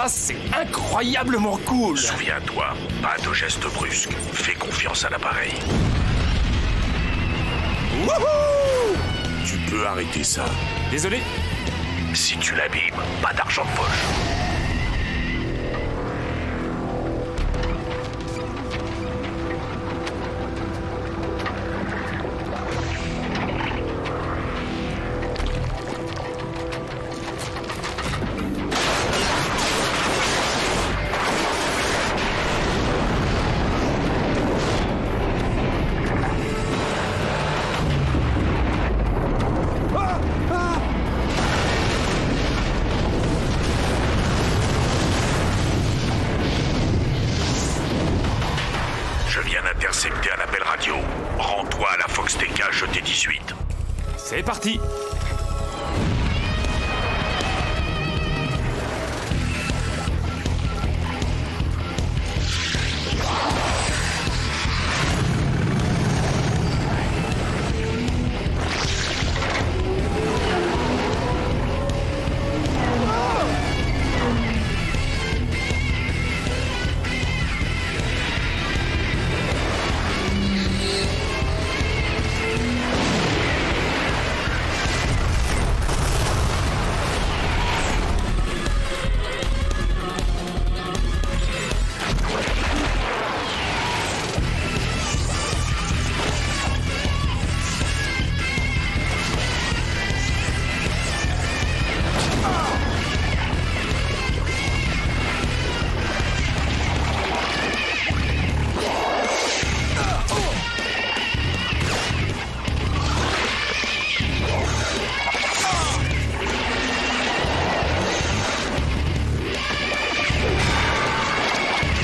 Ça, c'est incroyablement cool. Souviens-toi, pas de gestes brusques. Fais confiance à l'appareil. Wouhou! Tu peux arrêter ça. Désolé. Si tu l'abîmes, pas d'argent de poche. Je viens d'intercepter un appel radio. Rends-toi à la Fox TK GT18. C'est parti.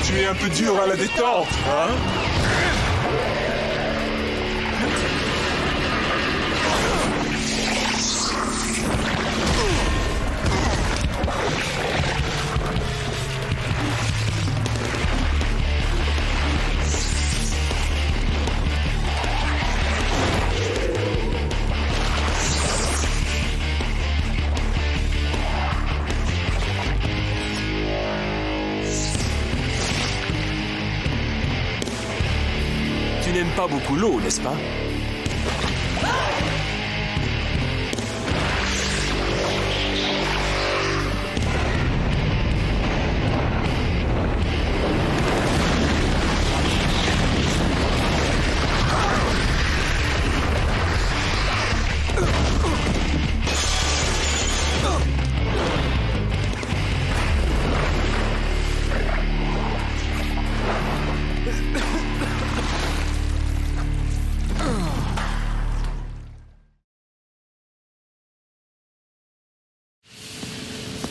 Tu es un peu dur à la détente, hein? Tu n'aimes pas beaucoup l'eau, n'est-ce pas?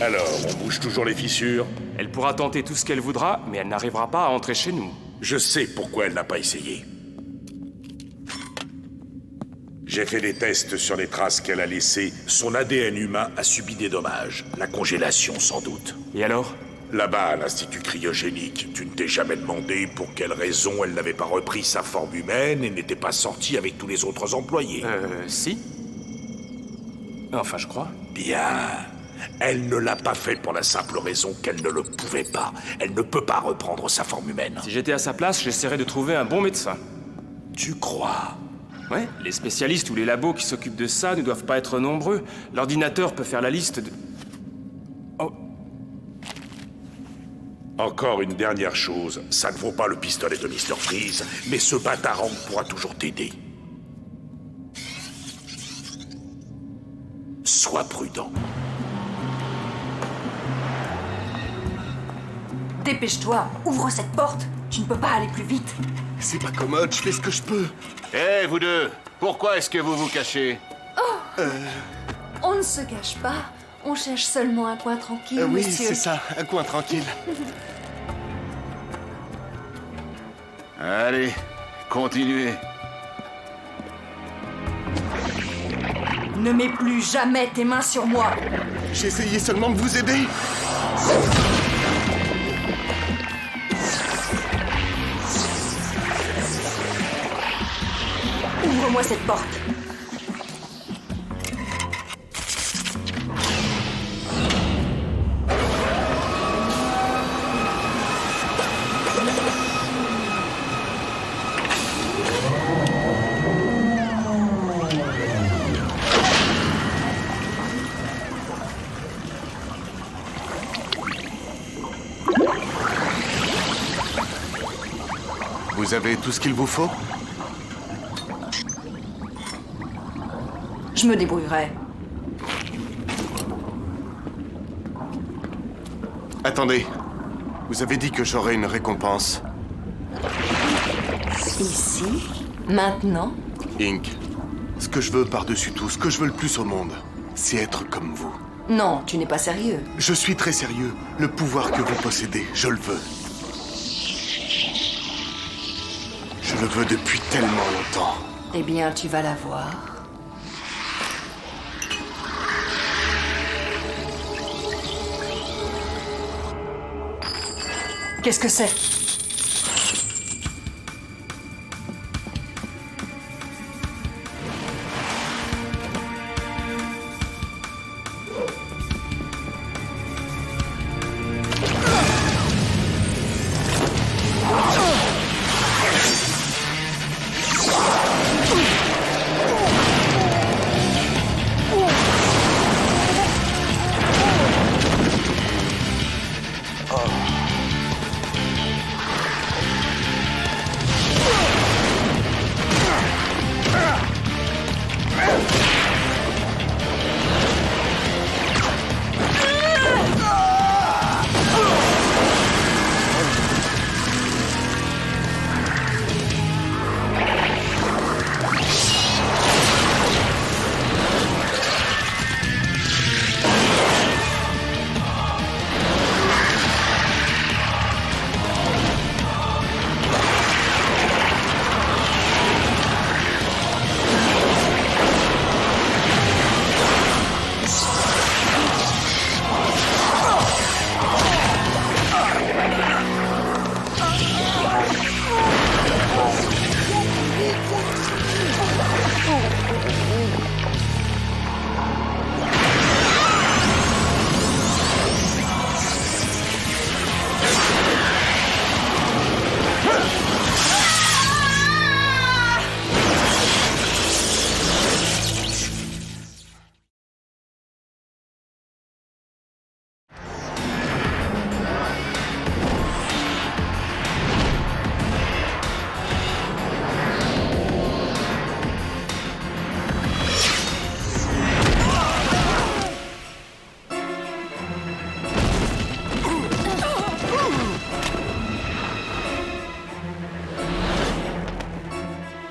Alors, on bouge toujours les fissures? Elle pourra tenter tout ce qu'elle voudra, mais elle n'arrivera pas à entrer chez nous. Je sais pourquoi elle n'a pas essayé. J'ai fait des tests sur les traces qu'elle a laissées. Son ADN humain a subi des dommages. La congélation, sans doute. Et alors? Là-bas, à l'Institut cryogénique, tu ne t'es jamais demandé pour quelle raison elle n'avait pas repris sa forme humaine et n'était pas sortie avec tous les autres employés? Si. Enfin, je crois. Bien. Elle ne l'a pas fait pour la simple raison qu'elle ne le pouvait pas. Elle ne peut pas reprendre sa forme humaine. Si j'étais à sa place, j'essaierais de trouver un bon médecin. Tu crois? Ouais, les spécialistes ou les labos qui s'occupent de ça ne doivent pas être nombreux. L'ordinateur peut faire la liste de... Oh, Encore une dernière chose. Ça ne vaut pas le pistolet de Mr. Freeze, mais ce Batarang pourra toujours t'aider. Sois prudent. Dépêche-toi, ouvre cette porte. Tu ne peux pas aller plus vite. C'est pas commode, je fais ce que je peux. Hé, vous deux, pourquoi est-ce que vous vous cachez? On ne se cache pas. On cherche seulement un coin tranquille, Oui, monsieur. c'est ça, un coin tranquille. Allez, continuez. Ne mets plus jamais tes mains sur moi. J'ai essayé seulement de vous aider. Ouvre-moi cette porte. Vous avez tout ce qu'il vous faut? Je me débrouillerai. Attendez. Vous avez dit que j'aurais une récompense. Ici, maintenant, Inc. Ce que je veux par-dessus tout, ce que je veux le plus au monde, c'est être comme vous. non, tu n'es pas sérieux. Je suis très sérieux. Le pouvoir que vous possédez, je le veux. Je le veux depuis tellement longtemps. Eh bien, tu vas l'avoir. Qu'est-ce que c'est?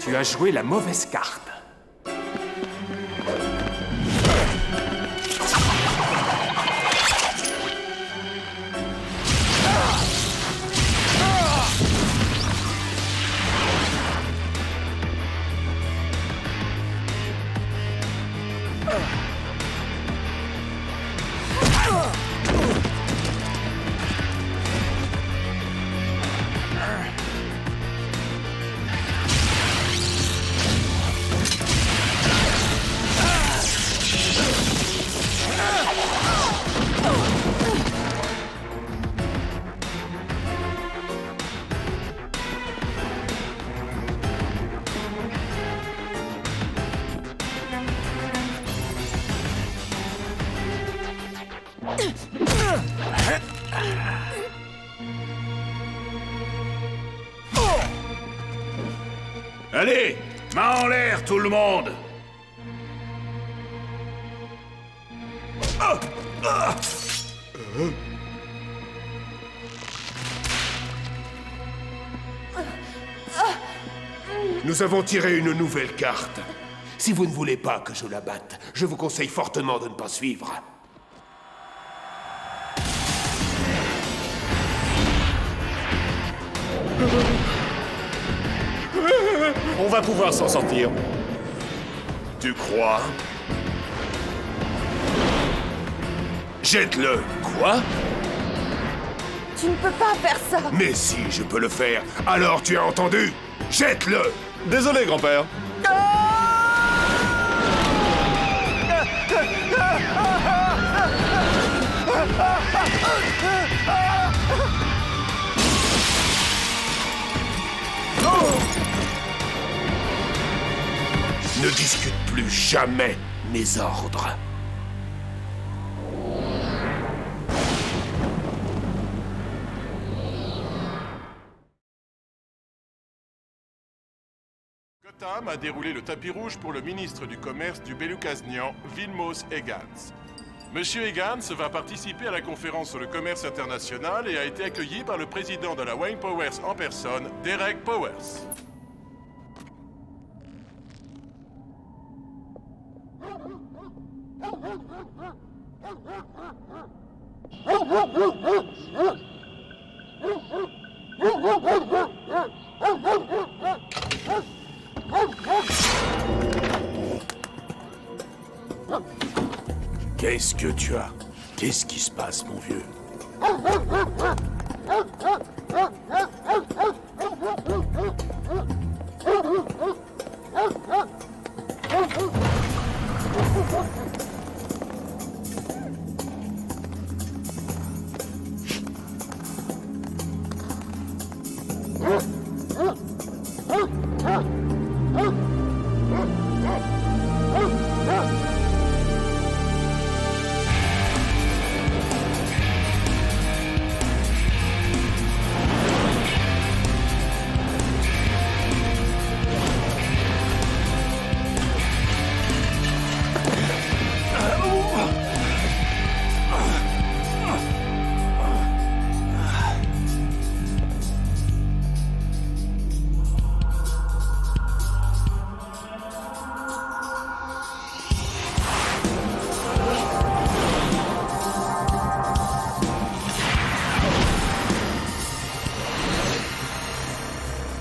Tu as joué la mauvaise carte. Allez, main en l'air, tout le monde! Nous avons tiré une nouvelle carte. Si vous ne voulez pas que je la batte, je vous conseille fortement de ne pas suivre. On va pouvoir s'en sortir. Tu crois? Jette-le. Quoi? Tu ne peux pas faire ça. Mais si je peux le faire, alors tu as entendu? Jette-le. Désolé, grand-père. Ne discute plus jamais mes ordres. Tam a déroulé le tapis rouge pour le ministre du Commerce du Belukaznian, Vilmos Egans. Monsieur Egans va participer à la conférence sur le commerce international et a été accueilli par le président de la Wayne Powers en personne, Derek Powers. Qu'est-ce que tu as? Qu'est-ce qui se passe, mon vieux?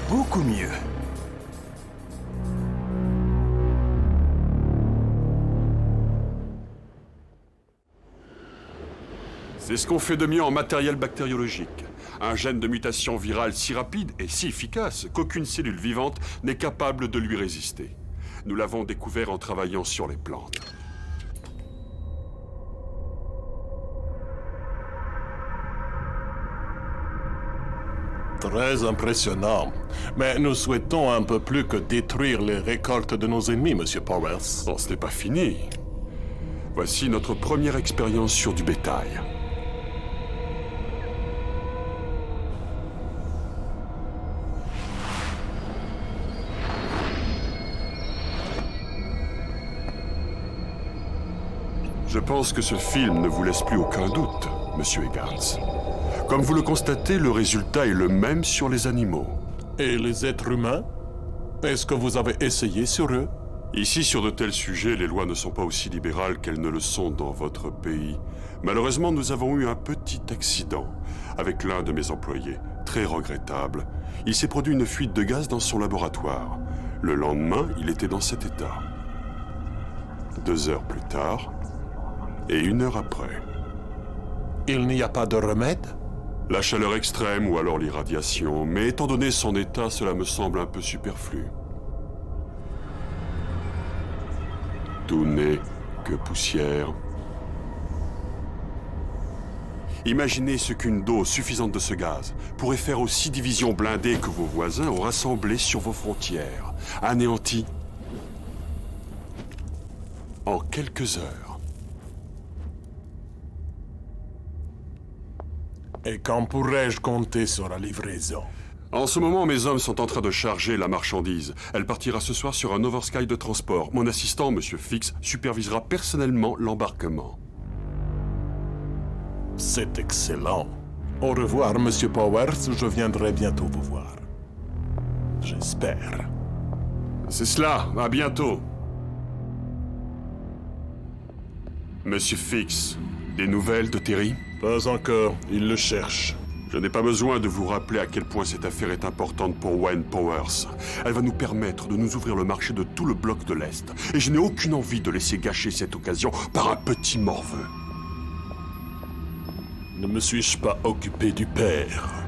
Beaucoup mieux. C'est ce qu'on fait de mieux en matériel bactériologique. Un gène de mutation virale si rapide et si efficace qu'aucune cellule vivante n'est capable de lui résister. Nous l'avons découvert en travaillant sur les plantes. Très impressionnant. Mais nous souhaitons un peu plus que détruire les récoltes de nos ennemis, Monsieur Powers. Non, ce n'est pas fini. Voici notre première expérience sur du bétail. Je pense que ce film ne vous laisse plus aucun doute, Monsieur Egans. Comme vous le constatez, le résultat est le même sur les animaux. Et les êtres humains? Est-ce que vous avez essayé sur eux? Ici, sur de tels sujets, les lois ne sont pas aussi libérales qu'elles ne le sont dans votre pays. Malheureusement, nous avons eu un petit accident avec l'un de mes employés, très regrettable. Il s'est produit une fuite de gaz dans son laboratoire. Le lendemain, il était dans cet état. 2 heures plus tard, et 1 heure après. Il n'y a pas de remède? La chaleur extrême ou alors l'irradiation, mais étant donné son état, cela me semble un peu superflu. Tout n'est que poussière. Imaginez ce qu'une dose suffisante de ce gaz pourrait faire aux 6 divisions blindées que vos voisins ont rassemblées sur vos frontières, anéanties en quelques heures. Et quand pourrais-je compter sur la livraison? En ce moment, mes hommes sont en train de charger la marchandise. Elle partira ce soir sur un Oversky de transport. Mon assistant, M. Fix, supervisera personnellement l'embarquement. C'est excellent. Au revoir, Monsieur Powers. Je viendrai bientôt vous voir. J'espère. C'est cela. À bientôt. Monsieur Fix, des nouvelles de Terry? Pas encore. Il le cherche. Je n'ai pas besoin de vous rappeler à quel point cette affaire est importante pour Wayne Powers. Elle va nous permettre de nous ouvrir le marché de tout le bloc de l'Est. Et je n'ai aucune envie de laisser gâcher cette occasion par un petit morveux. Ne me suis-je pas occupé du père?